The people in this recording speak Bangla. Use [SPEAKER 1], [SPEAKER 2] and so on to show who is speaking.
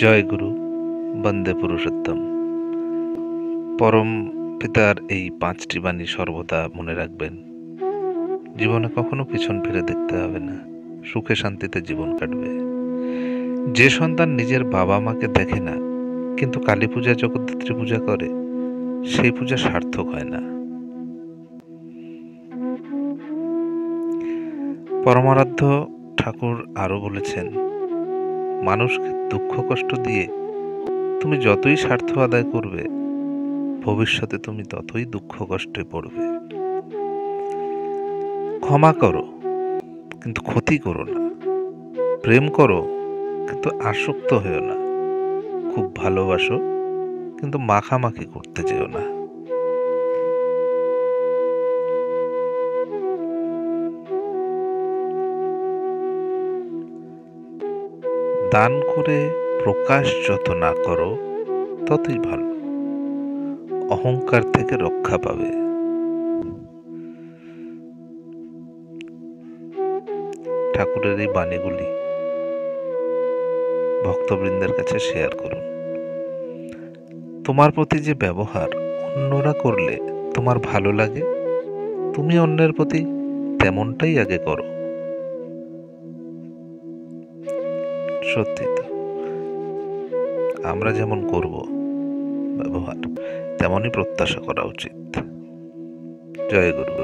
[SPEAKER 1] জয় গুরু, বন্দে পুরুষোত্তম। পরম পিতার এই 5টি বাণী সর্বদা মনে রাখবেন। জীবনে কখনো পিছন ফিরে দেখতে হবে না, সুখে শান্তিতে জীবন কাটবে। যে সন্তান নিজের বাবা মাকে দেখে না কিন্তু কালী পূজা জগদ্ধাত্রী পূজা করে, সেই পূজা সার্থক হয় না। পরমারাধ্য ঠাকুর আরও বলেছেন, মানুষকে দুঃখ কষ্ট দিয়ে তুমি যতই স্বার্থ আদায় করবে, ভবিষ্যতে তুমি ততই দুঃখ কষ্টে পড়বে। ক্ষমা করো কিন্তু ক্ষতি করো না, প্রেম করো কিন্তু আসক্ত হয়েও না, খুব ভালোবাসো কিন্তু মাখামাখি করতে যেও না। দান করে প্রকাশ যত না করো ততই ভালো, অহংকার থেকে রক্ষা পাবে। ঠাকুরের এই বাণীগুলি ভক্তবৃন্দের কাছে শেয়ার করুন। তোমার প্রতি যে ব্যবহার অন্যরা করলে তোমার ভালো লাগে, তুমি অন্যের প্রতি তেমনটাই আগে করো। সত্যি তো, আমরা যেমন করব ব্যবহার, তেমনই প্রত্যাশা করা উচিত। জয় গুরু।